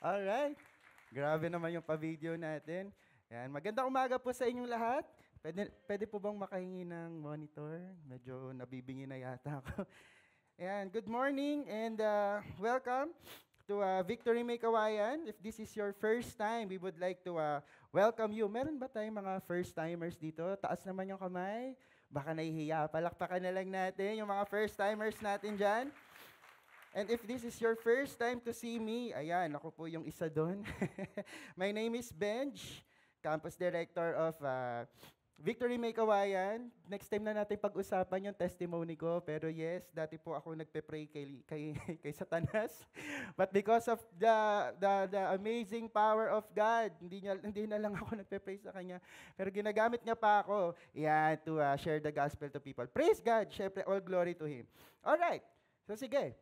Alright. Grabe naman yung pa-video natin. Yan. Magandang umaga po sa inyong lahat. Pwede po bang makahingi ng monitor? Medyo nabibingi na yata ako. Ayan. Good morning and welcome to Victory May Kawayan. If this is your first time, we would like to welcome you. Meron ba tayong mga first-timers dito? Taas naman yung kamay. Baka nahihiya. Palakpakan na lang natin yung mga first-timers natin dyan. And if this is your first time to see me, ayan, ako po yung isa doon. My name is Benj, Campus Director of Victory May Kawayan. Next time na natin pag-usapan yung testimony ko. Pero yes, dati po ako nagpe-pray kay Satanas. But because of the amazing power of God, hindi na lang ako nagpe-pray sa Kanya. Pero ginagamit niya pa ako, yan, to share the gospel to people. Praise God! Syempre, all glory to Him. Alright, so sige.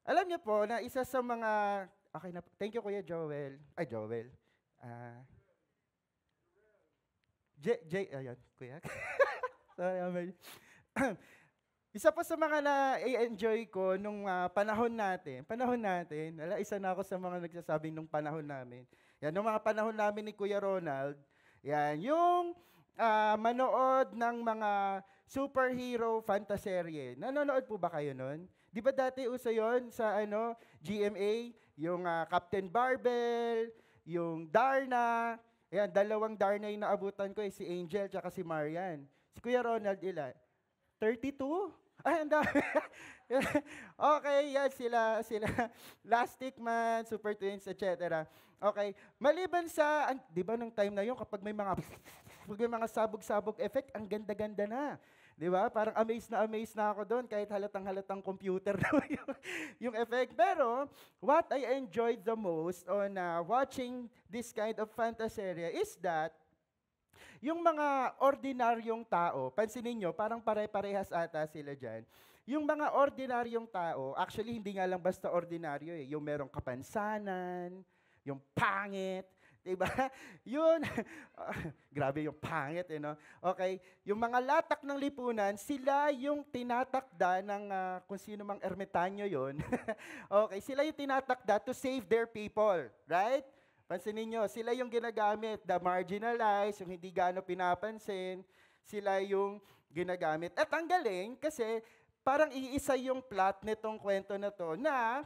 Alam niyo po na isa sa mga, okay na, thank you Kuya Joel. Ay, Joel. Ayun, Kuya. Sorry, isa pa sa mga na-enjoy ko nung panahon natin, isa na ako sa mga nagsasabing nung panahon namin. Yan, nung mga panahon namin ni Kuya Ronald, yan, yung manood ng mga superhero fantaserye. Nanonood po ba kayo nun? Di ba dati uso yun sa GMA, yung Captain Barbell, yung Darna, ayan, dalawang Darna yung naabutan ko, si Angel at si Marian. Si Kuya Ronald, ilan? 32? Ay, ang dami. Okay, yan sila. Plastic Man, Super Twins, etc. Okay, maliban sa, di ba nung time na yun, kapag may mga sabog-sabog effect, ang ganda-ganda na. Di ba? Parang amazed na ako doon, kahit halatang computer yung effect. Pero, what I enjoyed the most on watching this kind of fantaserye is that, yung mga ordinaryong tao, pansinin nyo, parang pare-parehas ata sila dyan. Yung mga ordinaryong tao, actually hindi nga lang basta ordinaryo yung merong kapansanan, yung pangit, diba? Yun, grabe yung pangit, no? Okay, yung mga latak ng lipunan, sila yung tinatakda ng kung sino mang ermitanyo yun. Okay, sila yung tinatakda to save their people, right? Pansinin nyo, sila yung ginagamit, the marginalized, yung hindi gaano pinapansin, sila yung ginagamit. At ang galing, kasi parang iisa yung plot nitong kwento na to na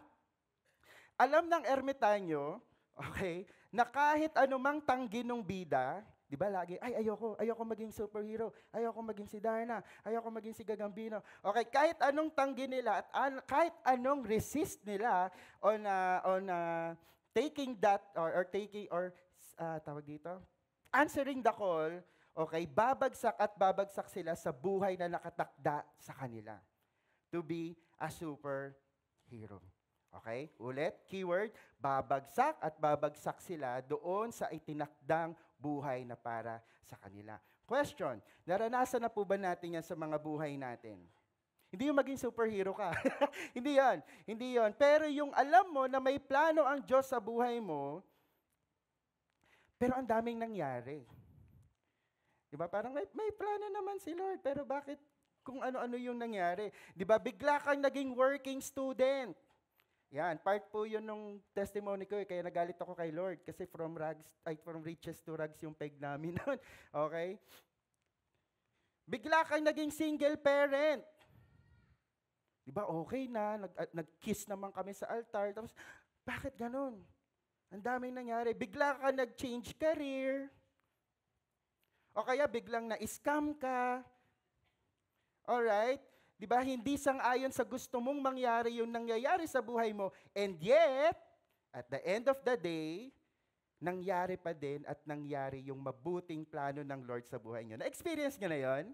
alam ng ermitanyo, okay, na kahit anumang tanggi ng bida, di ba lagi, ay ayoko maging superhero, ayoko maging si Darna, ayoko maging si Gagambino. Okay, kahit anong tanggi nila at kahit anong resist nila on taking that or tawag dito, answering the call, okay, babagsak sila sa buhay na nakatakda sa kanila to be a superhero. Okay? Ulit, keyword, babagsak sila doon sa itinakdang buhay na para sa kanila. Question, naranasan na po ba natin yan sa mga buhay natin? Hindi yung maging superhero ka. Hindi yon. Pero yung alam mo na may plano ang Diyos sa buhay mo, pero ang daming nangyari. Diba? Parang may plano naman si Lord, pero bakit kung ano-ano yung nangyari? Diba? Bigla kang naging working student. Yan, part po yun nung testimony ko, kaya nagalit ako kay Lord kasi from riches to rags yung peg namin noon. Okay? Bigla kang naging single parent. Diba, okay na, nag-kiss naman kami sa altar, tapos, bakit ganun? Ang daming nangyari. Bigla ka nag-change career, o kaya biglang na-scam ka. Alright? Diba, hindi sang-ayon sa gusto mong mangyari yung nangyayari sa buhay mo, and yet, at the end of the day, nangyari pa din at nangyari yung mabuting plano ng Lord sa buhay nyo. Na-experience nyo na yon?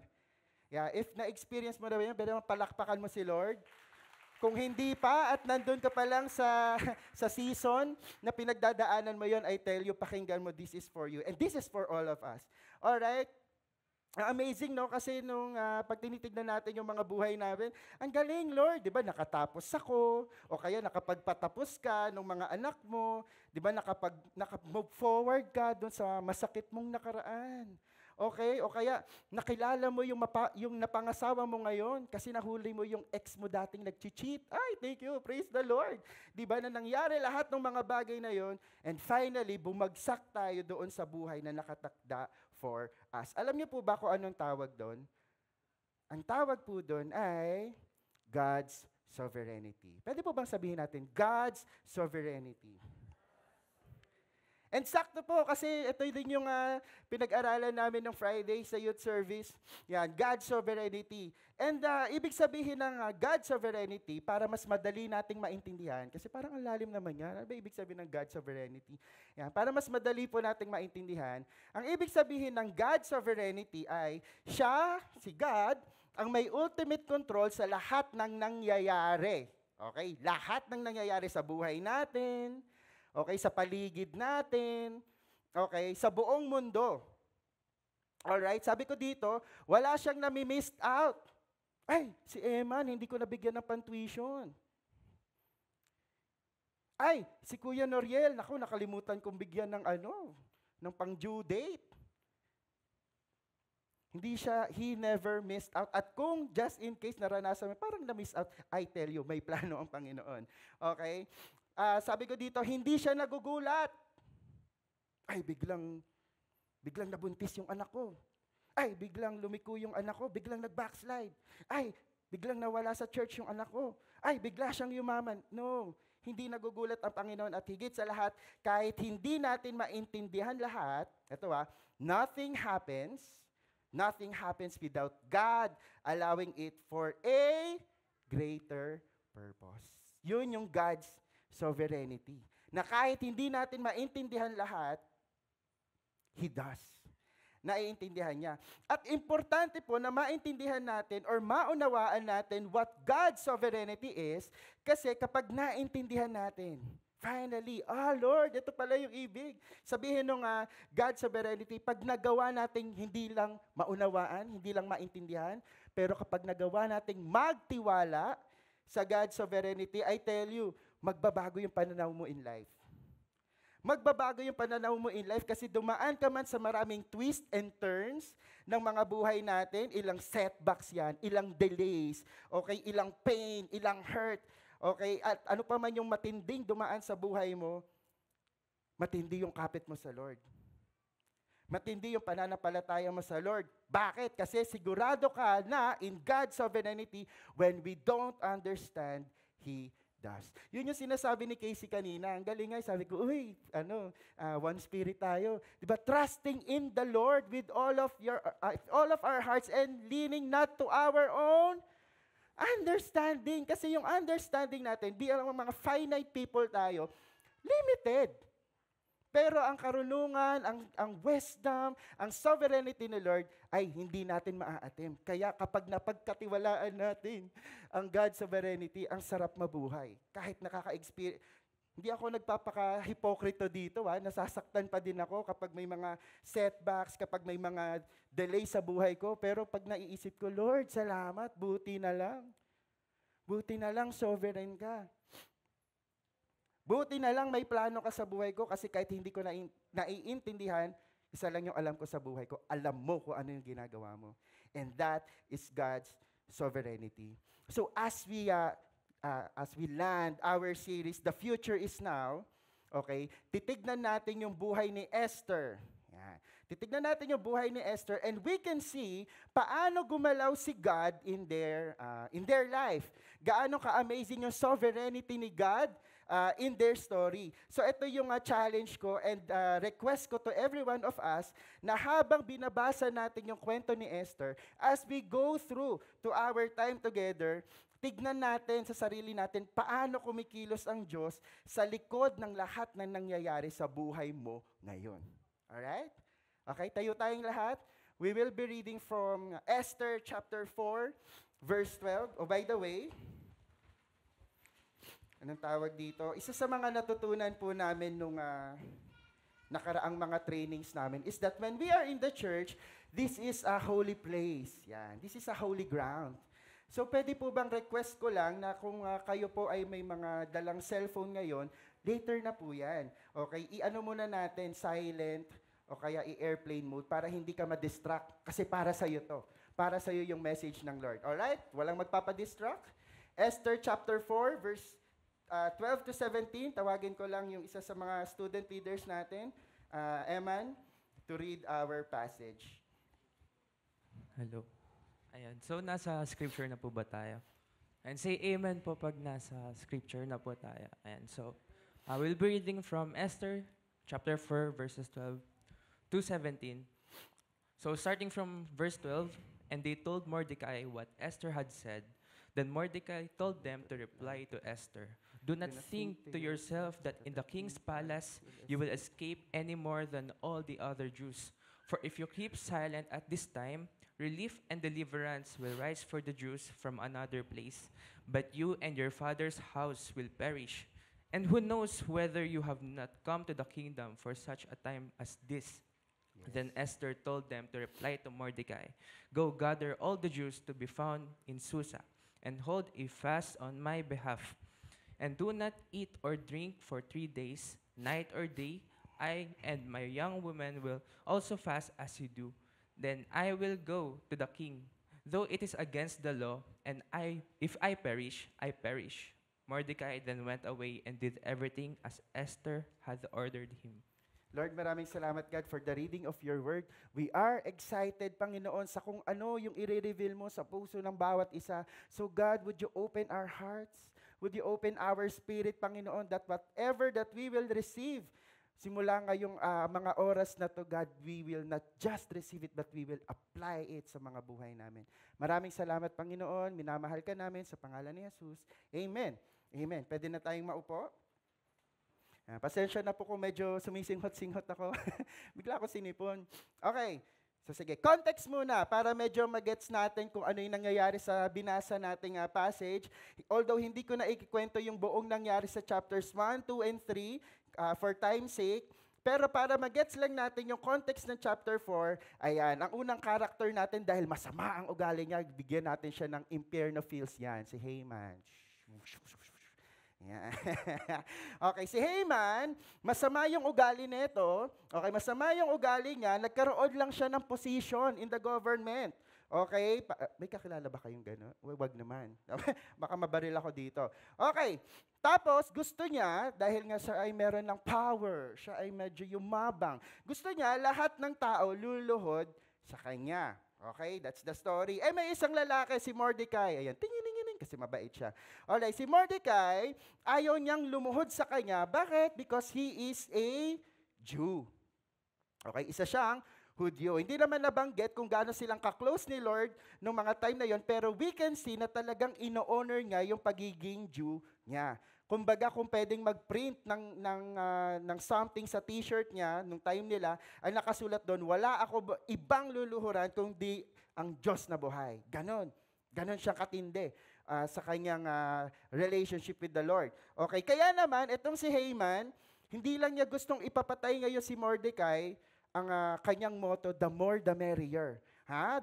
Yeah, if na-experience mo na yun, pwede palakpakan mo si Lord. Kung hindi pa at nandun ka pa lang sa season na pinagdadaanan mo yon, I tell you, pakinggan mo, this is for you. And this is for all of us. Alright? Amazing, no? Kasi nung pag tinitignan natin yung mga buhay namin, ang galing, Lord, di ba, nakatapos ako, o kaya nakapagpatapos ka ng mga anak mo, di ba, nakapag-move forward ka doon sa masakit mong nakaraan. Okay? O kaya, nakilala mo yung napangasawa mo ngayon kasi nahuli mo yung ex mo dating nag-cheat. Ay, thank you, praise the Lord. Di ba na nangyari lahat ng mga bagay na yon, and finally, bumagsak tayo doon sa buhay na nakatakda for us. Alam niyo po ba kung anong tawag doon? Ang tawag po doon ay God's sovereignty. Pwede po bang sabihin natin, God's sovereignty? And sakto po, kasi ito din yung pinag-aralan namin ng Friday sa youth service. Yan, God's sovereignty. And ibig sabihin ng God's sovereignty, para mas madali nating maintindihan, kasi parang ang lalim naman yan. Ano ba ibig sabihin ng God's sovereignty? Yan, para mas madali po nating maintindihan, ang ibig sabihin ng God's sovereignty ay, siya, si God, ang may ultimate control sa lahat ng nangyayari. Okay? Lahat ng nangyayari sa buhay natin, okay, sa paligid natin, okay, sa buong mundo. Alright, sabi ko dito, wala siyang nami-missed out. Ay, si Eman, hindi ko nabigyan ng pan-tuition. Ay, si Kuya Noriel, naku, nakalimutan kong bigyan ng ng pang-due date. He never missed out. At kung just in case naranasan mo, parang na-miss out, I tell you, may plano ang Panginoon. Okay? Sabi ko dito, hindi siya nagugulat. Ay, biglang nabuntis yung anak ko. Ay, biglang lumiko yung anak ko. Biglang nag-backslide. Ay, biglang nawala sa church yung anak ko. Ay, bigla siyang yumaman. No, hindi nagugulat ang Panginoon. At higit sa lahat, kahit hindi natin maintindihan lahat, ito nothing happens without God allowing it for a greater purpose. Yun yung God's sovereignty. Na kahit hindi natin maintindihan lahat, He does. Naiintindihan niya. At importante po na maintindihan natin or maunawaan natin what God's sovereignty is, kasi kapag naintindihan natin, finally, Lord, ito pala yung ibig. Sabihin nung God's sovereignty, pag nagawa natin hindi lang maunawaan, hindi lang maintindihan, pero kapag nagawa nating magtiwala sa God's sovereignty, I tell you, magbabago yung pananaw mo in life. Magbabago yung pananaw mo in life kasi dumaan ka man sa maraming twist and turns ng mga buhay natin, ilang setbacks yan, ilang delays, okay, ilang pain, ilang hurt, okay, at ano pa man yung matinding dumaan sa buhay mo, matindi yung kapit mo sa Lord. Matindi yung pananampalataya mo sa Lord. Bakit? Kasi sigurado ka na in God's sovereignty, when we don't understand, He does. Yun yung sinasabi ni Casey kanina. Ang galing nga, sabi ko, one spirit tayo. Diba? Trusting in the Lord with all of our hearts and leaning not to our own understanding. Kasi yung understanding natin, bilang mga finite people tayo, limited. Pero ang karunungan, ang wisdom, ang sovereignty ni Lord ay hindi natin maaatim. Kaya kapag napagkatiwalaan natin ang God's sovereignty, ang sarap mabuhay. Kahit nakaka-experience, hindi ako nagpapaka-hipokrito dito, nasasaktan pa din ako kapag may mga setbacks, kapag may mga delay sa buhay ko. Pero pag naiisip ko, Lord, salamat, buti na lang. Buti na lang, sovereign ka. Buti na lang may plano ka sa buhay ko kasi kahit hindi ko naiintindihan, isa lang yung alam ko sa buhay ko. Alam mo kung ano yung ginagawa mo. And that is God's sovereignty. So as we land our series, The Future is Now, okay, titignan natin yung buhay ni Esther. Yan. Titignan natin yung buhay ni Esther and we can see paano gumalaw si God in their life. Gaano ka-amazing yung sovereignty ni God in their story. So ito yung challenge ko and request ko to every one of us na habang binabasa natin yung kwento ni Esther, as we go through to our time together, tignan natin sa sarili natin paano kumikilos ang Diyos sa likod ng lahat ng nangyayari sa buhay mo ngayon. Alright? Okay, tayo tayong lahat. We will be reading from Esther chapter 4, verse 12. Oh, by the way, anong tawag dito? Isa sa mga natutunan po namin nung nakaraang mga trainings namin is that when we are in the church, this is a holy place. Yan. This is a holy ground. So pwede po bang request ko lang na kung kayo po ay may mga dalang cellphone ngayon, later na po yan. Okay, i-ano muna natin, silent, o kaya i-airplane mode para hindi ka ma-distract. Kasi para sa'yo to. Para sa'yo yung message ng Lord. Alright? Walang magpapadistract. Esther chapter 4, verse 12 to 17. Tawagin ko lang yung isa sa mga student leaders natin, Eman, to read our passage. Hello. Ayan. So, nasa scripture na po ba tayo? And say amen po pag nasa scripture na po tayo. Ayan. So, I will be reading from Esther chapter 4, verses 12 to 17. So, starting from verse 12, and they told Mordecai what Esther had said. Then Mordecai told them to reply to Esther, "Do not think to yourself that in the king's palace you will escape any more than all the other Jews. For if you keep silent at this time, relief and deliverance will rise for the Jews from another place, but you and your father's house will perish. And who knows whether you have not come to the kingdom for such a time as this?" Then Esther told them to reply to Mordecai, "Go gather all the Jews to be found in Susa, and hold a fast on my behalf. And do not eat or drink for 3 days, night or day. I and my young women will also fast as you do. Then I will go to the king, though it is against the law, and if I perish, I perish." Mordecai then went away and did everything as Esther had ordered him. Lord, maraming salamat, God, for the reading of your word. We are excited, Panginoon, sa kung ano yung i-reveal mo sa puso ng bawat isa. So, God, would you open our hearts? Would you open our spirit, Panginoon, that whatever that we will receive, simula ngayong mga oras na to, God, we will not just receive it, but we will apply it sa mga buhay namin. Maraming salamat, Panginoon. Minamahal ka namin sa pangalan ni Jesus. Amen. Amen. Pwede na tayong maupo? Pasensya na po kung medyo sumisinghot-singhot ako. Bigla ako sinipon. Okay. So sige, context muna para medyo magets natin kung ano yung nangyayari sa binasa nating passage. Although hindi ko na ikikwento yung buong nangyari sa chapters 1, 2, and 3 for time's sake. Pero para magets lang natin yung context ng chapter 4, ayan, ang unang character natin dahil masama ang ugali niya, bigyan natin siya ng impierno feels yan, si Haman. Yeah. Okay, si Haman, masama yung ugali nito. Okay, masama yung ugali niya, nagkaroon lang siya ng position in the government. Okay, may kakilala ba kayong gano'n? Wag naman. Baka mabaril ako dito. Okay, tapos gusto niya, dahil nga siya ay meron ng power, siya ay medyo yumabang, gusto niya lahat ng tao luluhod sa kanya. Okay, that's the story. May isang lalaki, si Mordecai. Ayan, tingin kasi mabait siya. Alright, si Mordecai, ayaw niyang lumuhod sa kanya. Bakit? Because he is a Jew. Okay, isa siyang Hudyo. Hindi naman nabanggit kung gaano silang ka-close ni Lord nung mga time na yon, pero we can see na talagang ino-honor niya yung pagiging Jew niya. Kumbaga, kung pwedeng mag-print ng something sa t-shirt niya, nung time nila, ay nakasulat doon, wala ako ibang luluhuran kundi ang Diyos na buhay. Ganon. Ganon siyang katindi sa kanyang relationship with the Lord. Okay, kaya naman, itong si Haman, hindi lang niya gustong ipapatay ngayon si Mordecai, ang kanyang motto, the more the merrier.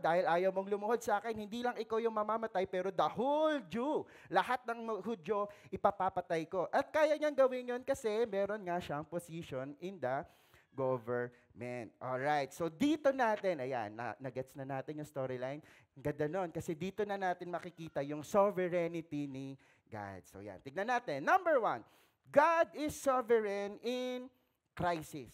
Dahil ayaw mong lumuhod sa akin, hindi lang ikaw yung mamamatay, pero the whole Jew, lahat ng Hudyo, ipapapatay ko. At kaya niyang gawin yon kasi meron nga siyang position in the government. Alright, so dito natin, ayan, nagets na natin yung storyline. Ang ganda nun, kasi dito na natin makikita yung sovereignty ni God. So yan, tignan natin. Number 1, God is sovereign in crisis.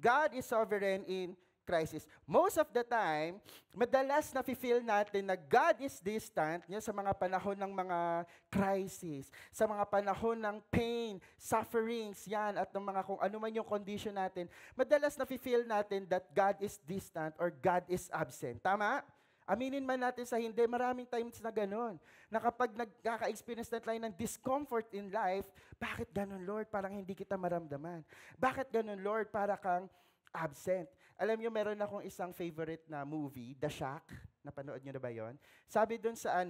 God is sovereign in crisis. Most of the time, madalas na-feel natin na God is distant sa mga panahon ng mga crisis, sa mga panahon ng pain, sufferings, yan, at ng mga kung ano man yung condition natin. Madalas na-feel natin that God is distant or God is absent. Tama? Aminin man natin sa hindi, maraming times na ganun. Na kapag nagkaka-experience na tayo ng discomfort in life, bakit ganun, Lord? Parang hindi kita maramdaman. Bakit ganun, Lord? Para kang absent. Alam niyo, meron akong isang favorite na movie, The Shack. Napanood niyo na ba 'yon? Sabi doon sa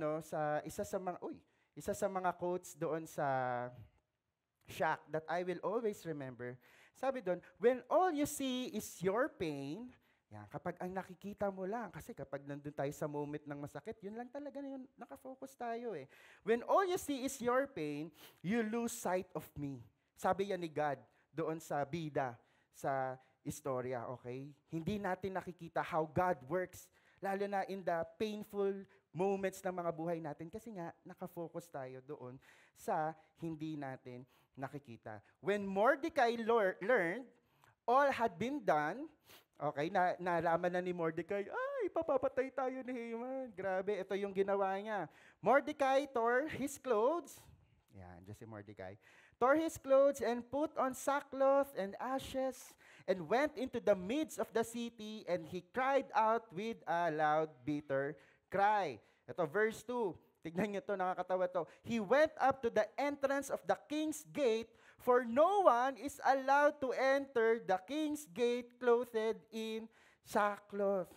isa sa mga quotes doon sa Shack that I will always remember. Sabi doon, when all you see is your pain, yan, kapag ang nakikita mo lang, kasi kapag nandun tayo sa moment ng masakit, yun lang talaga na yun, nakafocus tayo eh. When all you see is your pain, you lose sight of me. Sabi yan ni God doon sa bida, sa istorya, okay? Hindi natin nakikita how God works, lalo na in the painful moments ng mga buhay natin kasi nga nakafocus tayo doon sa hindi natin nakikita. When Mordecai learned all had been done, okay, nalaman na ni Mordecai, ay, papapatay tayo ni Haman. Grabe, ito yung ginawa niya. Mordecai tore his clothes. Yan, just si Mordecai. Tore his clothes and put on sackcloth and ashes and went into the midst of the city and he cried out with a loud, bitter cry. Ito, verse 2. Tignan niyo to, nakakatawa to. He went up to the entrance of the king's gate, for no one is allowed to enter the king's gate clothed in sackcloth.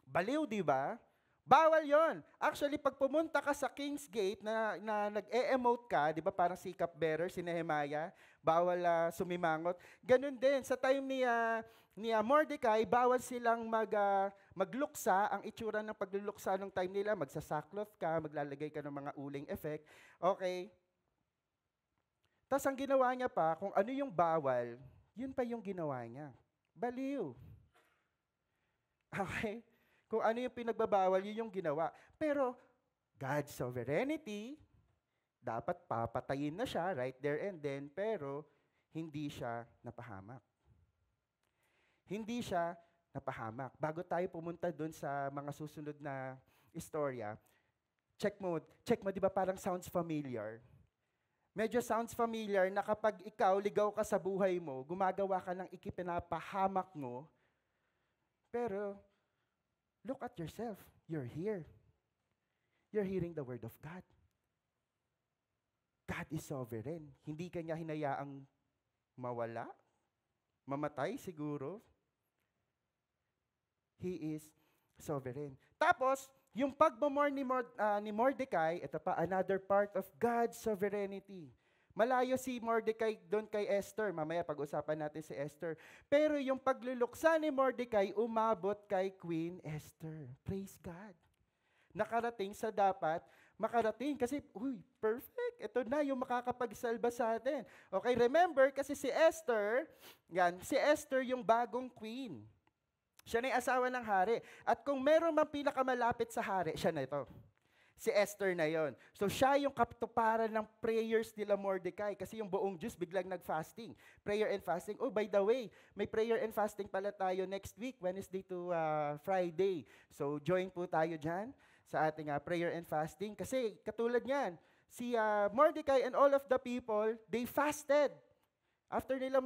Baliw, di ba? Bawal yon. Actually, pag pumunta ka sa King's Gate na nag-e-emote ka, di ba parang si cupbearer, si Nehemiah, bawal sumimangot. Ganun din, sa time ni Mordecai, bawal silang magluksa. Ang itsura ng pagluluksa ng time nila, magsasackcloth ka, maglalagay ka ng mga uling effect. Okay. Tapos ang ginawa niya pa, kung ano yung bawal, yun pa yung ginawa niya. Baliw. Okay? Kung ano yung pinagbabawal, yun yung ginawa. Pero, God's sovereignty, dapat papatayin na siya right there and then, pero hindi siya napahamak. Hindi siya napahamak. Bago tayo pumunta doon sa mga susunod na istorya, check mo, di ba parang sounds familiar? Medyo sounds familiar na kapag ikaw, ligaw ka sa buhay mo, gumagawa ka ng ikipinapahamak mo, pero, look at yourself. You're here. You're hearing the word of God. God is sovereign. Hindi kanya hinayaang mawala, mamatay siguro. He is sovereign. Tapos, yung pagmamor ni Mordecai, ito pa, another part of God's sovereignty. Malayo si Mordecai doon kay Esther. Mamaya pag-usapan natin si Esther. Pero yung pagluluksa ni Mordecai, umabot kay Queen Esther. Praise God. Nakarating sa dapat makarating. Kasi, perfect. Ito na yung makakapagsalba sa atin. Okay, remember, kasi si Esther yung bagong queen. Siya na yung asawa ng hari. At kung meron mang pinakamalapit sa hari, siya na ito. Si Esther na yon. So siya yung katuparan ng prayers nila Mordecai kasi yung buong Diyos biglang nag-fasting. Prayer and fasting. Oh, by the way, may prayer and fasting pala tayo next week, Wednesday to Friday. So join po tayo dyan sa ating prayer and fasting. Kasi katulad niyan, si Mordecai and all of the people, they fasted. After nila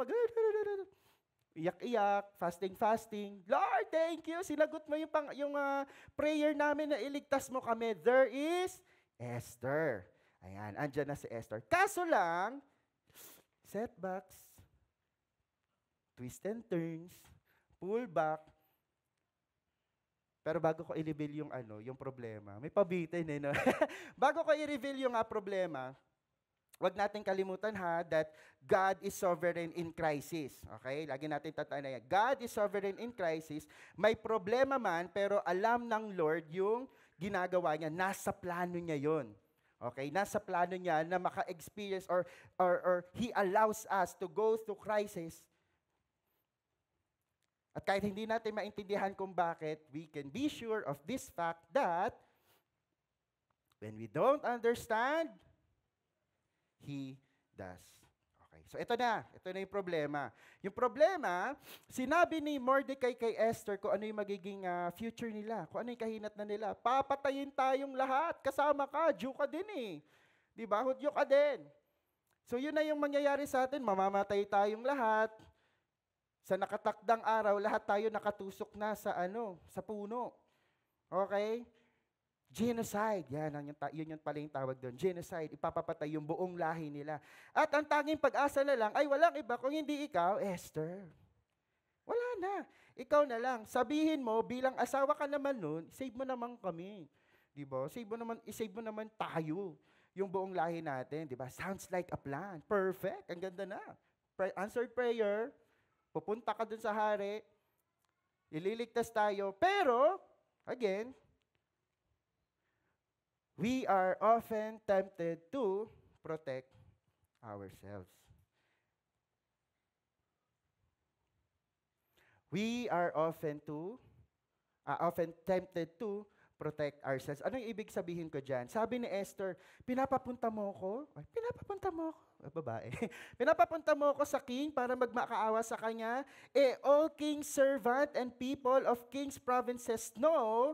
iyak-iyak, fasting. Lord, thank you. Sinagot mo yung prayer namin na iligtas mo kami. There is Esther. Ayan, andyan na si Esther. Kaso lang, setbacks, twist and turns, pullback. Pero bago ko i-reveal yung problema, may pabitin no? Bago ko i-reveal yung problema, wag natin kalimutan that God is sovereign in crisis. Okay? Lagi natin tatandaan yan. God is sovereign in crisis. May problema man, pero alam ng Lord yung ginagawa niya. Nasa plano niya yon. Okay? Nasa plano niya na maka-experience or He allows us to go through crisis. At kahit hindi natin maintindihan kung bakit, we can be sure of this fact that when we don't understand, He does. Okay. So ito na yung problema. Yung problema, sinabi ni Mordecai kay Esther kung ano yung magiging future nila, kung ano yung kahinat na nila. Papatayin tayong lahat, kasama ka, Jew ka din eh. Di ba? Hudyo ka din. So yun na yung mangyayari sa atin, mamamatay tayong lahat. Sa nakatakdang araw, lahat tayo nakatusok na sa puno. Okay? Genocide. Yun yung pala yung tawag doon. Genocide. Ipapapatay yung buong lahi nila. At ang tanging pag-asa na lang ay walang iba kung hindi ikaw, Esther. Wala na. Ikaw na lang. Sabihin mo, bilang asawa ka naman nun, save mo naman kami. Diba? I-save mo naman tayo. Yung buong lahi natin. Diba? Sounds like a plan. Perfect. Ang ganda na. Answered prayer. Pupunta ka dun sa hari. Ililigtas tayo. Pero, again, we are often tempted to protect ourselves. We are often tempted to protect ourselves. Ano yung ibig sabihin ko dyan? Sabi ni Esther, pinapapunta mo ko? Ay, pinapapunta mo ako? Babae. Pinapapunta mo ko sa king para magmakaawa sa kanya? All king's servant and people of king's provinces know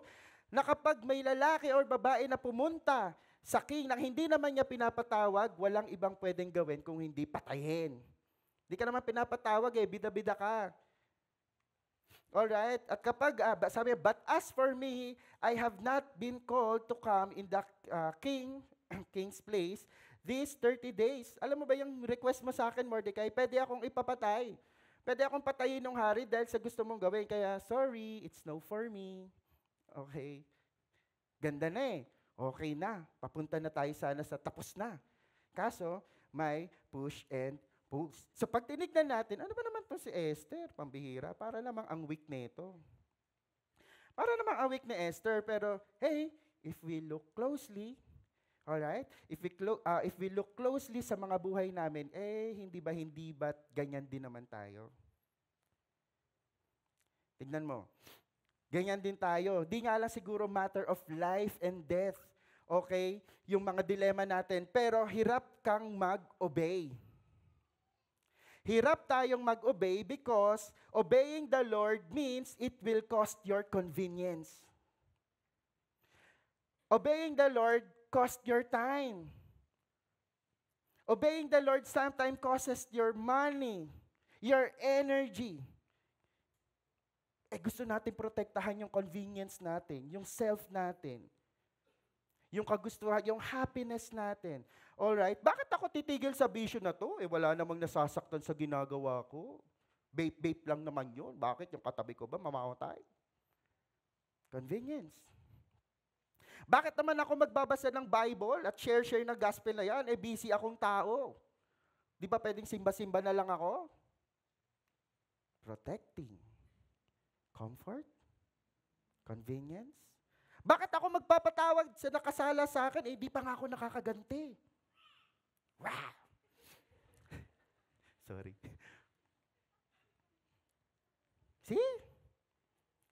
na kapag may lalaki or babae na pumunta sa king nang hindi naman niya pinapatawag, walang ibang pwedeng gawin kung hindi patayin. Hindi ka naman pinapatawag bida-bida ka. Alright? At kapag, sabi, but as for me, I have not been called to come in the king's place these 30 days. Alam mo ba yung request mo sa akin, Mordecai? Pwede akong ipapatay. Pwede akong patayin ng hari dahil sa gusto mong gawin. Kaya, sorry, it's no for me. Okay. Ganda na Okay na. Papunta na tayo sana sa tapos na. Kaso, may push and pulls. So pag tinignan natin, ano ba naman to si Esther? Pambihira. Para namang ang weak nito. Para namang ang weak ni Esther. Pero, hey, if we look closely, alright? If we look closely sa mga buhay namin, hindi ba ganyan din naman tayo? Tignan mo. Ganyan din tayo. Di nga lang siguro matter of life and death. Okay? Yung mga dilema natin. Pero hirap kang mag-obey. Hirap tayong mag-obey because obeying the Lord means it will cost your convenience. Obeying the Lord costs your time. Obeying the Lord sometimes costs your money, your energy. Gusto natin protektahan yung convenience natin, yung self natin, yung kagustuhan, yung happiness natin. Alright? Bakit ako titigil sa bisyo na to? Wala namang nasasaktan sa ginagawa ko. Vape lang naman yun. Bakit? Yung katabi ko ba mamamatay? Convenience. Bakit naman ako magbabasa ng Bible at share ng gospel na yan? Busy akong tao. Di ba pwedeng simba-simba na lang ako? Protecting. Comfort? Convenience? Bakit ako magpapatawag sa nakasala sa akin? Di pa nga ako nakakaganti. Wow! Sorry. See?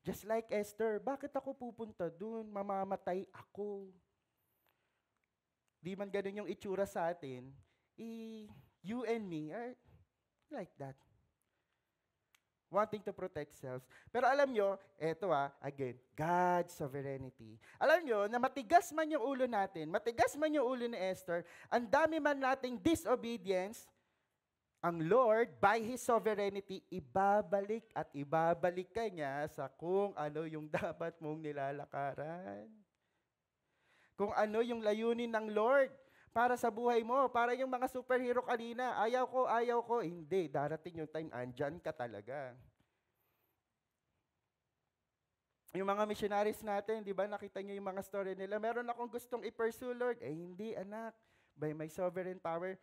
Just like Esther, bakit ako pupunta dun? Mamamatay ako. Di man ganun yung itsura sa atin. You and me are like that. Wanting to protect selves. Pero alam nyo, again, God's sovereignty. Alam nyo, na matigas man yung ulo natin, matigas man yung ulo ni Esther, ang dami man nating disobedience, ang Lord, by His sovereignty, ibabalik at ibabalik ka niya sa kung ano yung dapat mong nilalakaran. Kung ano yung layunin ng Lord para sa buhay mo, para yung mga superhero kanina, ayaw ko, hindi, darating yung time, andyan ka talaga. Yung mga missionaries natin, di ba, nakita niyo yung mga story nila, meron akong gustong i-pursue, Lord. Hindi, anak, by my sovereign power,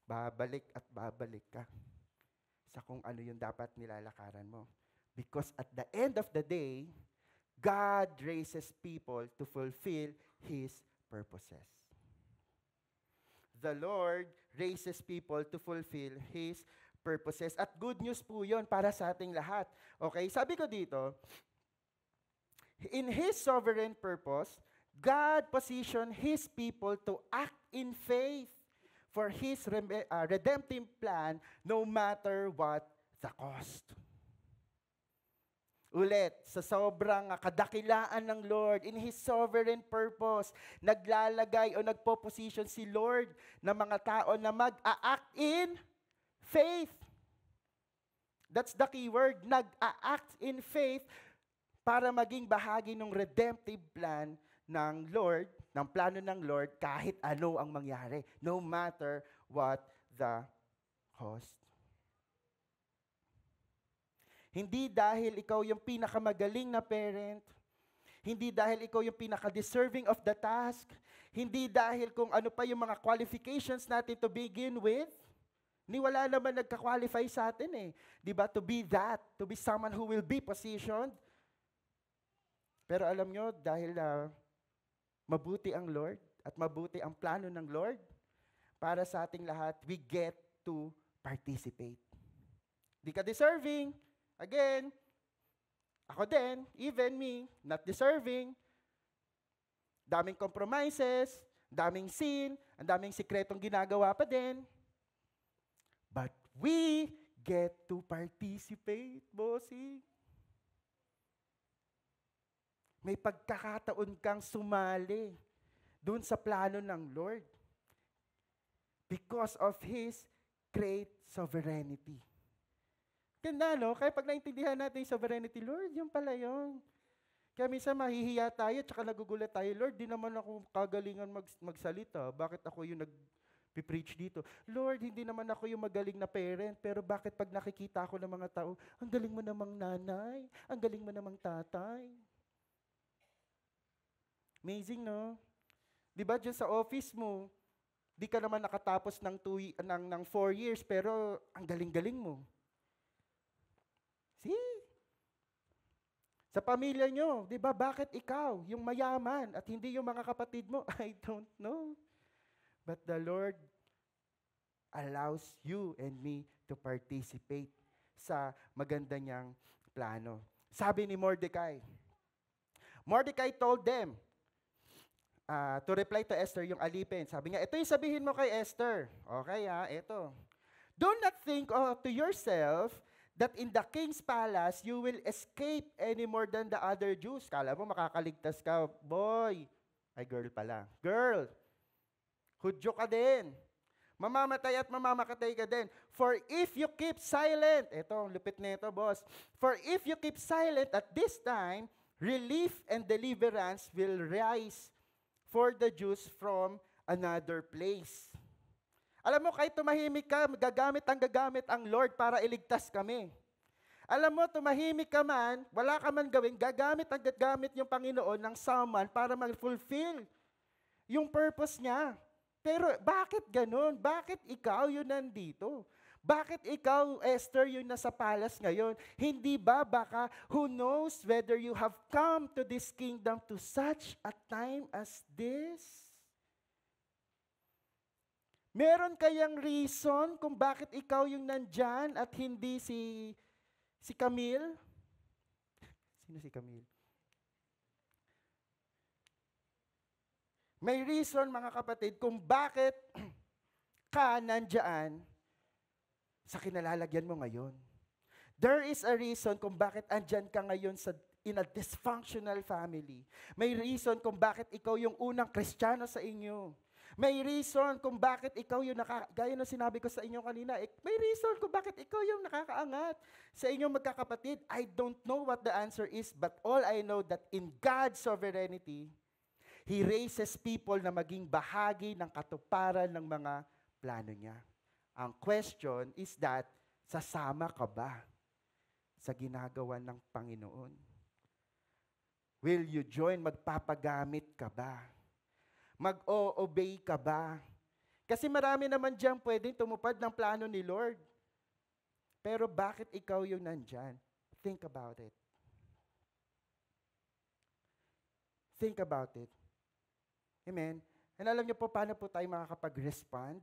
babalik at babalik ka sa kung ano yung dapat nilalakaran mo. Because at the end of the day, God raises people to fulfill His purposes. The Lord raises people to fulfill His purposes. At good news po yun para sa ating lahat. Okay? Sabi ko dito, in His sovereign purpose, God positioned His people to act in faith for His redemptive plan no matter what the cost. Ulit, sa sobrang kadakilaan ng Lord, in His sovereign purpose, naglalagay o nagpo-position si Lord ng mga tao na mag-a-act in faith. That's the key word, nag-a-act in faith para maging bahagi ng redemptive plan ng Lord, ng plano ng Lord, kahit ano ang mangyari, no matter what the cost. Hindi dahil ikaw yung pinakamagaling na parent, hindi dahil ikaw yung pinaka-deserving of the task, hindi dahil kung ano pa yung mga qualifications natin to begin with, ni wala naman nagka-qualify sa atin Diba? To be that, to be someone who will be positioned. Pero alam nyo, dahil mabuti ang Lord at mabuti ang plano ng Lord, para sa ating lahat, we get to participate. Di ka deserving. Again, Ako din, even me, not deserving. Daming compromises, daming sin, ang daming sikretong ginagawa pa din. But we get to participate, bossy. May pagkakataon kang sumali dun sa plano ng Lord because of His great sovereignty. Ganda, no? Kaya pag naintindihan natin yung sovereignty, Lord, yung pala yun. Kaya minsan mahihiya tayo, tsaka nagugulat tayo, Lord, di naman ako kagalingan magsalita. Bakit ako yung nag-preach dito? Lord, hindi naman ako yung magaling na parent, pero bakit pag nakikita ako ng mga tao, ang galing mo namang nanay, ang galing mo namang tatay. Amazing, no? Di ba, dyan sa office mo, di ka naman nakatapos ng 4 years, pero ang galing-galing mo. See? Sa pamilya nyo, di ba, bakit ikaw, yung mayaman, at hindi yung mga kapatid mo? I don't know. But the Lord allows you and me to participate sa maganda niyang plano. Sabi ni Mordecai told them, to reply to Esther, yung alipin. Sabi niya, ito yung sabihin mo kay Esther. Okay, ito. Do not think to yourself that in the king's palace, you will escape any more than the other Jews. Kala mo makakaligtas ka. Boy. Ay, girl pala. Girl. Hudyo ka din. Mamamatay at mamamakatay ka din. For if you keep silent, ito, ang lupit nito, boss. For if you keep silent at this time, relief and deliverance will rise for the Jews from another place. Alam mo, kahit tumahimik ka, gagamit ang Lord para iligtas kami. Alam mo, tumahimik ka man, wala ka man gawin, gagamit yung Panginoon ng someone para mag-fulfill yung purpose niya. Pero bakit ganun? Bakit ikaw yun nandito? Bakit ikaw, Esther, yun nasa palace ngayon? Hindi ba baka, who knows whether you have come to this kingdom to such a time as this? Meron kayang reason kung bakit ikaw yung nandyan at hindi si Camille? Sino si Camille? May reason, mga kapatid, kung bakit ka nandyan sa kinalalagyan mo ngayon. There is a reason kung bakit andyan ka ngayon in a dysfunctional family. May reason kung bakit ikaw yung unang Kristiyano sa inyo. May reason kung bakit ikaw yung gaya ng sinabi ko sa inyo kanina, may reason kung bakit ikaw yung nakakaangat sa inyong magkakapatid. I don't know what the answer is, but all I know that in God's sovereignty, He raises people na maging bahagi ng katuparan ng mga plano niya. Ang question is that, sasama ka ba sa ginagawa ng Panginoon? Will you join? Magpapagamit ka ba? Mag-o-obey ka ba? Kasi marami naman dyan pwedeng tumupad ng plano ni Lord. Pero bakit ikaw yung nandyan? Think about it. Think about it. Amen? And alam niyo po, paano po tayo makakapag-respond?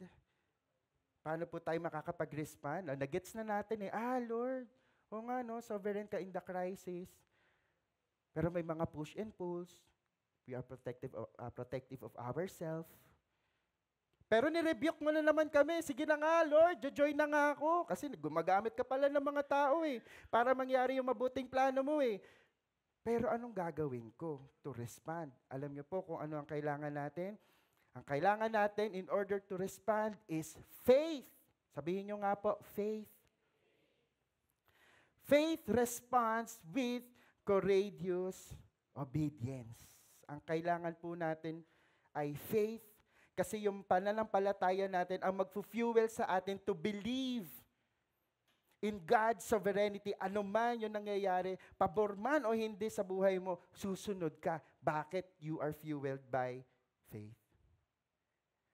Paano po tayo makakapag-respond? Nagets na natin Lord, o nga no, sovereign ka in the crisis. Pero may mga push and pulls. We are protective of ourselves. Pero nirebuke mo na naman kami. Sige na nga, Lord, join na nga ako. Kasi gumagamit ka pala ng mga tao para mangyari yung mabuting plano mo Pero anong gagawin ko to respond? Alam niyo po kung ano ang kailangan natin? Ang kailangan natin in order to respond is faith. Sabihin niyo nga po, faith. Faith responds with courageous obedience. Ang kailangan po natin ay faith kasi yung pananampalataya natin ang magfu-fuel sa atin to believe in God's sovereignty. Ano man yung nangyayari, pabor man o hindi sa buhay mo, susunod ka. Bakit? You are fueled by faith.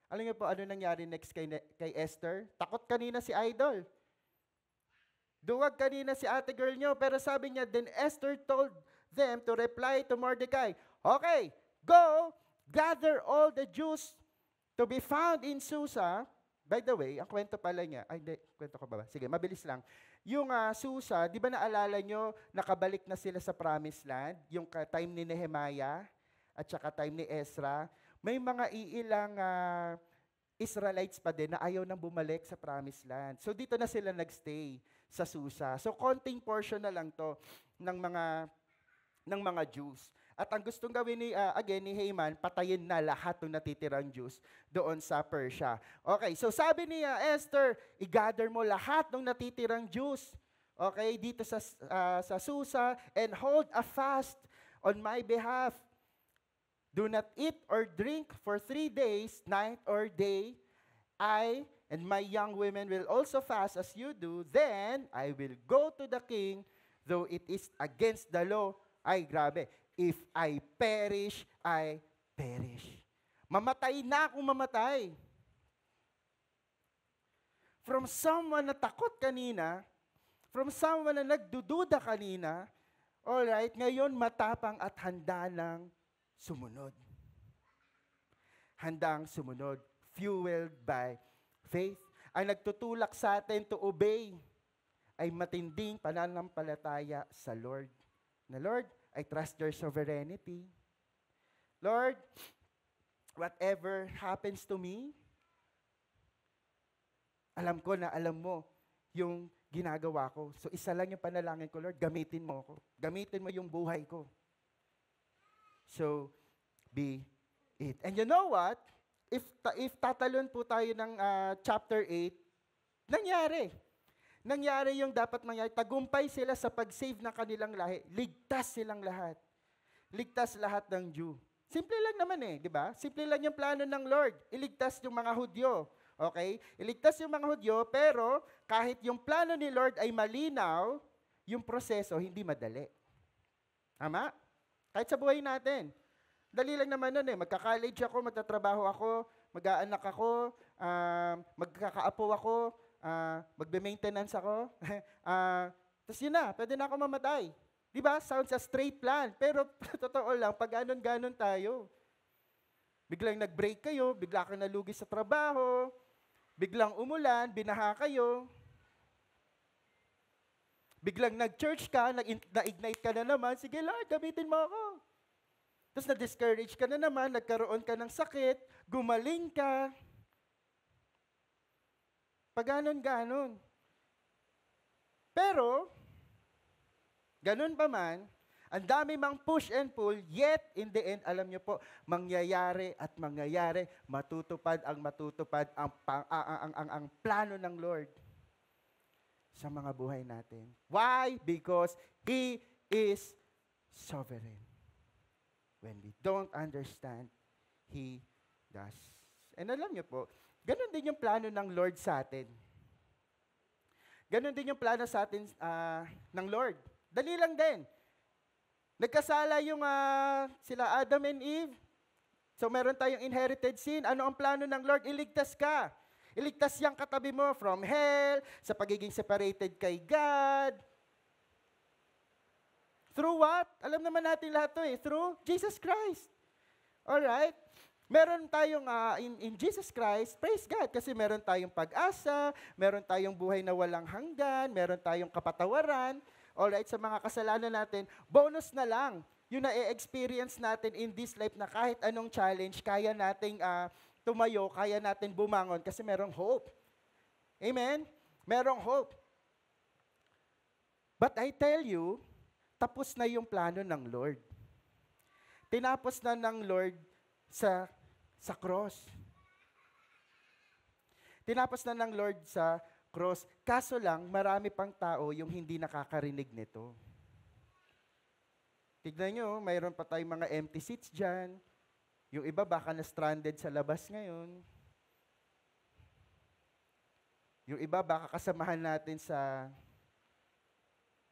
Alam niyo po ano nangyari next kay Esther? Takot kanina si Idol. Duwag kanina si ate girl niyo, pero sabi niya, then Esther told them to reply to Mordecai, okay, go, gather all the Jews to be found in Susa. By the way, ang kwento pala niya, ay, hindi, kwento ko ba? Sige, mabilis lang. Yung Susa, di ba naalala nyo, nakabalik na sila sa Promised Land, yung time ni Nehemiah, at saka time ni Ezra, may mga iilang Israelites pa din na ayaw nang bumalik sa Promised Land. So dito na sila nagstay sa Susa. So konting portion na lang to ng mga Jews. At ang gustong gawin ni Haman, patayin na lahat ng natitirang Jews doon sa Persia. Okay, so sabi ni Esther, i-gather mo lahat ng natitirang Jews, okay, dito sa Susa, and hold a fast on my behalf. Do not eat or drink for 3 days, night or day. I and my young women will also fast as you do. Then I will go to the king, though it is against the law. Ay, grabe. If I perish, I perish. Mamatay na akong mamatay. From someone na takot kanina, from someone na nagdududa kanina, alright, ngayon matapang at handa ng sumunod. Handang sumunod. Fueled by faith. Ang nagtutulak sa atin to obey ay matinding pananampalataya sa Lord. Na Lord, I trust your sovereignty. Lord, whatever happens to me, alam ko na alam mo yung ginagawa ko. So isa lang yung panalangin ko, Lord, gamitin mo ako. Gamitin mo yung buhay ko. So, be it. And you know what? If tatalon po tayo ng chapter 8, nangyari. Nangyari yung dapat mangyari. Tagumpay sila sa pag-save ng kanilang lahi. Ligtas silang lahat. Ligtas lahat ng Jew. Simple lang naman di ba? Simple lang yung plano ng Lord. Iligtas yung mga Hudyo. Okay? Iligtas yung mga Hudyo, pero kahit yung plano ni Lord ay malinaw, yung proseso hindi madali. Tama? Kahit sa buhay natin. Dali lang naman nun Magka-college ako, magtatrabaho ako, mag-aanak ako, magkakaapo ako, magbe-maintenance ako. Tapos yun na, pwede na ako mamatay. Di ba? Sounds a straight plan. Pero totoo lang, pag ganon tayo. Biglang nag-break kayo, bigla kang nalugi sa trabaho, biglang umulan, binaha kayo, biglang nag-church ka, na-ignite ka na naman, sige Lord, gamitin mo ako. Tapos na-discourage ka na naman, nagkaroon ka ng sakit, gumaling ka. Pag ganon. Pero, ganon pa man, ang dami mang push and pull, yet in the end, alam niyo po, mangyayari, matutupad ang plano ng Lord sa mga buhay natin. Why? Because He is sovereign. When we don't understand, He does. And alam niyo po, ganon din yung plano ng Lord sa atin. Ganon din yung plano sa atin ng Lord. Dali lang din. Nagkasala yung sila Adam and Eve. So meron tayong inherited sin. Ano ang plano ng Lord? Iligtas ka. Iligtas yung katabi mo from hell, sa pagiging separated kay God. Through what? Alam naman natin lahat to Through Jesus Christ. Alright? Meron tayong, in Jesus Christ, praise God, kasi meron tayong pag-asa, meron tayong buhay na walang hanggan, meron tayong kapatawaran, alright, sa mga kasalanan natin, bonus na lang, yung na-experience natin in this life na kahit anong challenge, kaya nating tumayo, kaya natin bumangon, kasi merong hope. Amen? Merong hope. But I tell you, tapos na yung plano ng Lord. Tinapos na ng Lord sa cross. Tinapos na ng Lord sa cross. Kaso lang, marami pang tao yung hindi nakakarinig nito. Tignan nyo, mayroon pa tayong mga empty seats dyan. Yung iba baka na-stranded sa labas ngayon. Yung iba baka kasamahan natin sa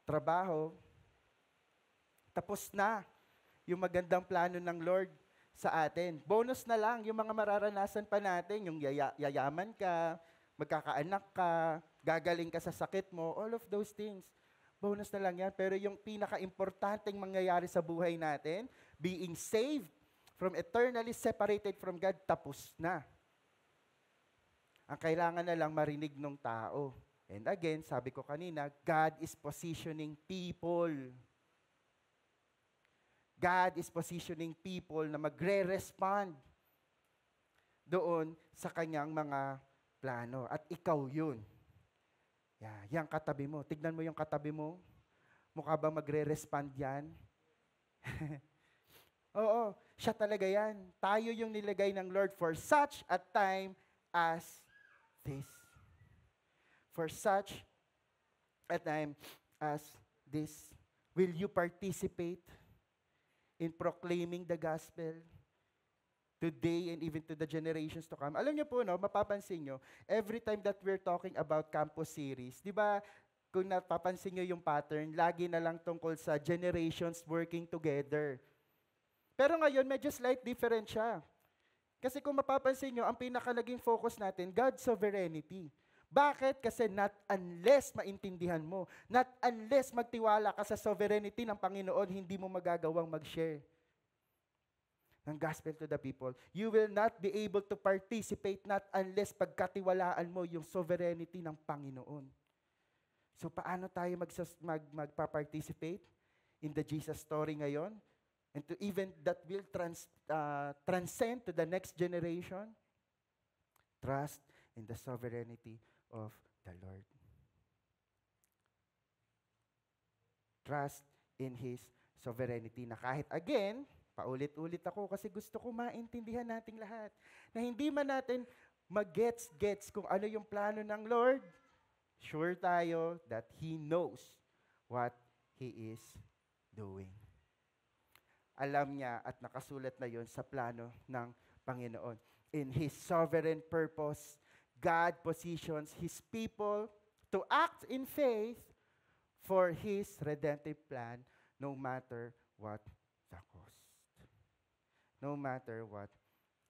trabaho. Tapos na yung magandang plano ng Lord sa atin. Bonus na lang yung mga mararanasan pa natin, yung yayaman ka, magkakaanak ka, gagaling ka sa sakit mo, all of those things. Bonus na lang yan. Pero yung pinaka-importanting mangyayari sa buhay natin, being saved from eternally separated from God, tapos na. Ang kailangan na lang marinig ng tao. And again, sabi ko kanina, God is positioning people. God is positioning people na magre-respond doon sa kanyang mga plano. At ikaw yun. Yang katabi mo. Tignan mo yung katabi mo. Mukha ba magre-respond yan? Oo, siya talaga yan. Tayo yung nilagay ng Lord for such a time as this. For such a time as this. Will you participate in proclaiming the gospel today and even to the generations to come? Alam niyo po, no, mapapansin niyo, every time that we're talking about campus series, di ba, kung napapansin niyo yung pattern, lagi na lang tungkol sa generations working together. Pero ngayon, medyo slight different siya. Kasi kung mapapansin nyo, ang pinakalaging focus natin, God's sovereignty. Bakit? Kasi not unless maintindihan mo, not unless magtiwala ka sa sovereignty ng Panginoon, hindi mo magagawang mag-share ng gospel to the people. You will not be able to participate not unless pagkatiwalaan mo yung sovereignty ng Panginoon. So paano tayo magpa-participate in the Jesus story ngayon? And to even that will transcend to the next generation? Trust in the sovereignty of the Lord. Trust in His sovereignty. Na kahit again, paulit-ulit ako kasi gusto ko maintindihan nating lahat. Na hindi man natin mag-gets kung ano yung plano ng Lord, sure tayo that He knows what He is doing. Alam niya at nakasulat na yon sa plano ng Panginoon. In His sovereign purpose, God positions His people to act in faith for His redemptive plan, no matter what the cost. No matter what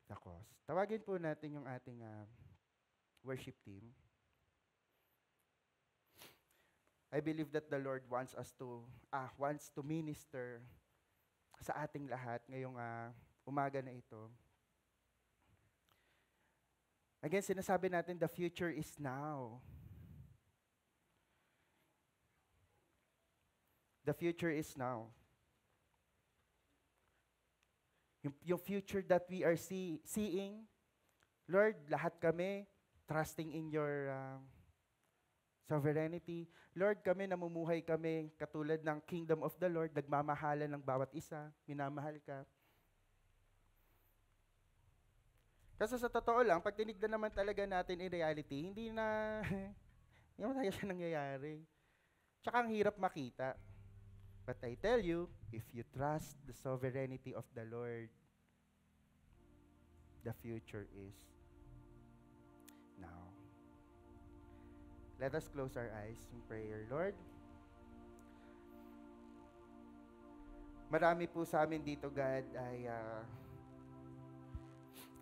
the cost. Tawagin po natin yung ating worship team. I believe that the Lord wants to minister sa ating lahat ngayong umaga na ito. Again, sinasabi natin, the future is now. The future is now. Yung future that we are seeing, Lord, lahat kami trusting in your sovereignty. Lord, kami namumuhay kami katulad ng kingdom of the Lord, nagmamahalan ng bawat isa, minamahal ka. Kasi sa totoo lang, pag tinignan naman talaga natin in reality, hindi na tayo siya nangyayari. Tsaka ang hirap makita. But I tell you, if you trust the sovereignty of the Lord, the future is now. Let us close our eyes in prayer. Lord, marami po sa amin dito, God, ay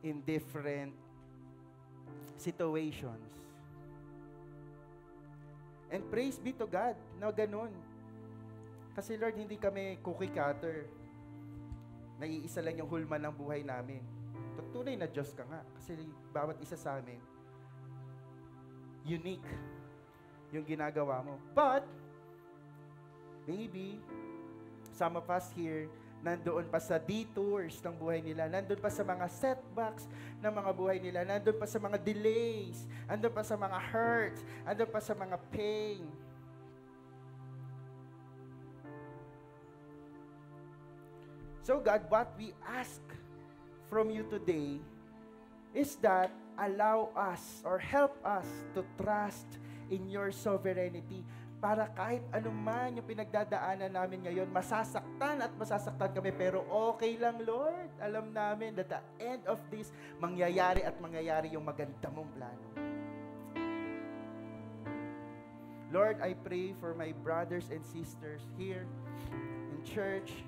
in different situations. And praise be to God na ganun. Kasi Lord, hindi kami cookie cutter. Naiisa lang yung hulma ng buhay namin. Tunay na Diyos ka nga. Kasi bawat isa sa amin, unique yung ginagawa mo. But, maybe, some of us here, nandoon pa sa detours ng buhay nila, nandoon pa sa mga setbacks ng mga buhay nila, nandoon pa sa mga delays, nandoon pa sa mga hurts, nandoon pa sa mga pain. So God, what we ask from you today is that allow us or help us to trust in your sovereignty para kahit anuman yung pinagdadaanan namin ngayon, masasaktan kami, pero okay lang, Lord. Alam namin that the end of this, mangyayari yung maganda mong plano. Lord, I pray for my brothers and sisters here in church.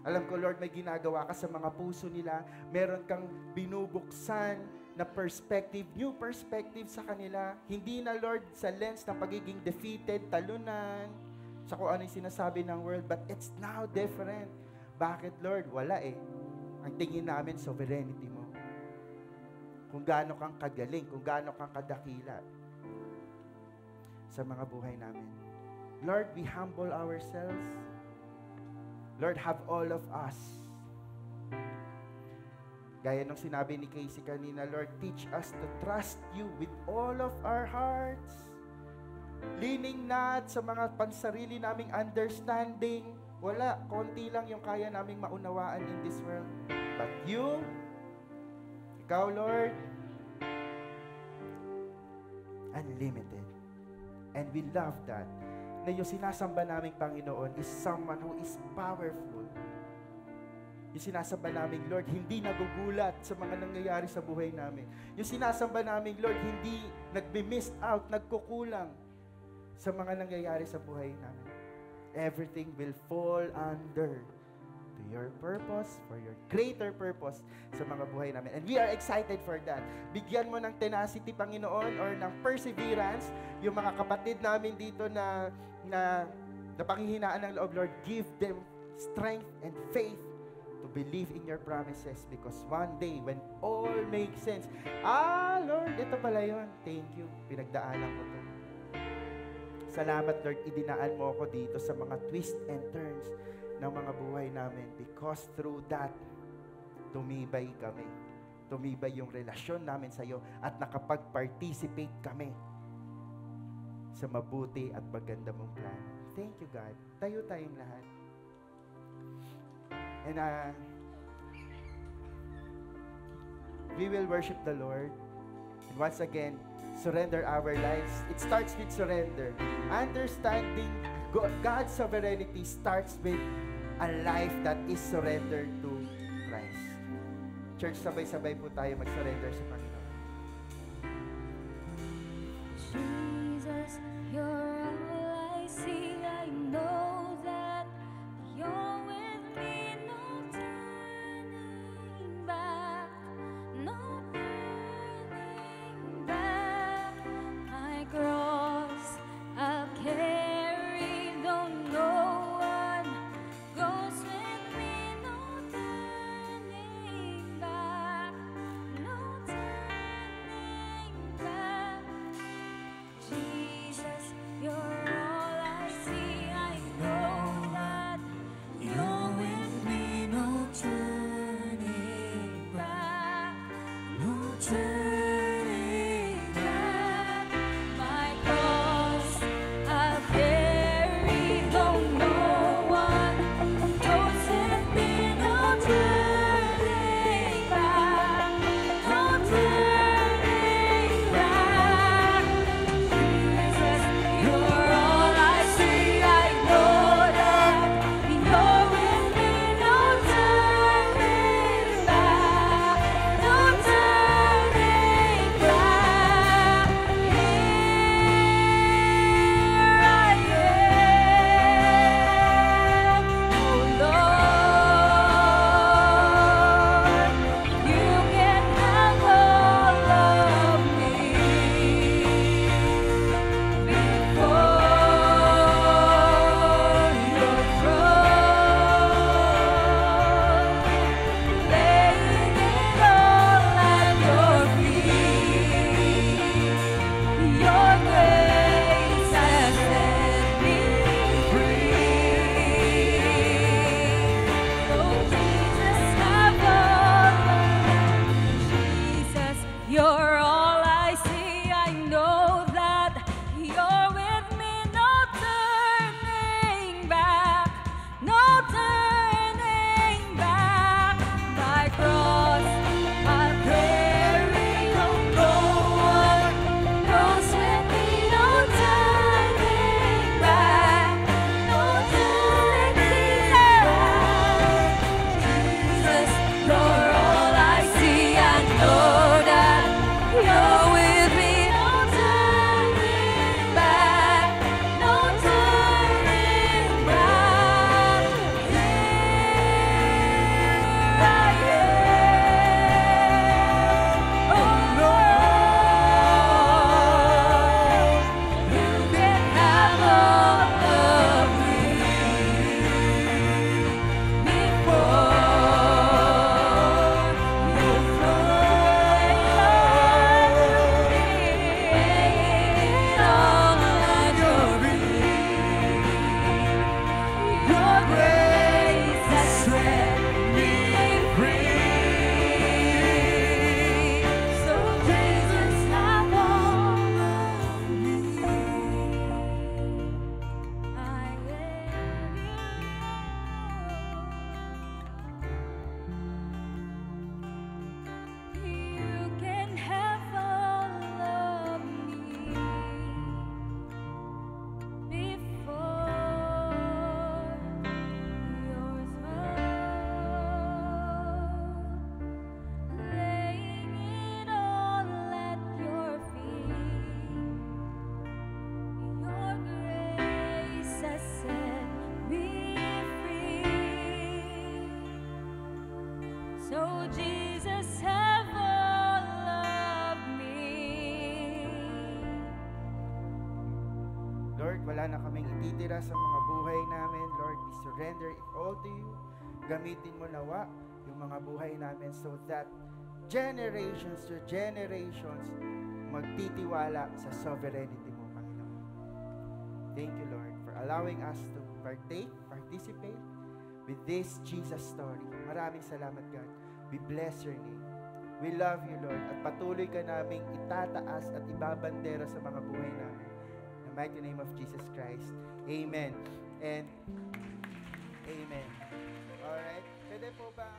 Alam ko, Lord, may ginagawa ka sa mga puso nila. Meron kang binubuksan na perspective, new perspective sa kanila. Hindi na, Lord, sa lens ng pagiging defeated, talunan, sa kung ano yung sinasabi ng world, but it's now different. Bakit, Lord? Wala eh. Ang tingin namin, sovereignty mo. kung gaano kang kagaling, kung gaano kang kadakila sa mga buhay namin. Lord, we humble ourselves. Lord, have all of us. Gaya nung sinabi ni Casey kanina, Lord, teach us to trust you with all of our hearts. Leaning not sa mga pansarili naming understanding. Wala, konti lang yung kaya naming maunawaan in this world. But you, ikaw, Lord, unlimited. And we love that. Na yung sinasamba naming Panginoon is someone who is powerful. Yung sinasamba naming Lord, hindi nagugulat sa mga nangyayari sa buhay namin. Yung sinasamba naming Lord, hindi nagbe-miss out, nagkukulang sa mga nangyayari sa buhay namin. Everything will fall under to your purpose, for your greater purpose sa mga buhay namin. And we are excited for that. Bigyan mo ng tenacity, Panginoon, or ng perseverance, yung mga kapatid namin dito na panghihinaan ng loob, Lord, give them strength and faith to believe in your promises, because one day, when all makes sense, Lord, ito pala yun. Thank you. Pinagdaanan ko to. Salamat, Lord, idinaan mo ako dito sa mga twist and turns ng mga buhay namin, because through that, tumibay kami. Tumibay yung relasyon namin sa iyo at nakapag-participate kami sa mabuti at maganda mong plano. Thank you, God. Tayo tayong lahat. And we will worship the Lord. And once again, surrender our lives. It starts with surrender. Understanding God's sovereignty starts with a life that is surrendered to Christ. Church, sabay-sabay po tayo mag-surrender sa Panginoon. Jesus, you're all I see. I know that you're with me. No turning back. No turning back. My cross I'll carry, though no one goes with me. No turning back. No turning back. Lord, wala na kaming ititira sa mga buhay namin. Lord, we surrender it all to you. Gamitin mo nawa yung mga buhay namin so that generations to generations magtitiwala sa sovereignty mo, Panginoon. Thank you, Lord, for allowing us to participate with this Jesus story. Maraming salamat, God. We bless your name. We love you, Lord, at patuloy ka naming itataas at ibabandera sa mga buhay namin. In the mighty name of Jesus Christ. Amen. And Amen. Alright. Pwede po ba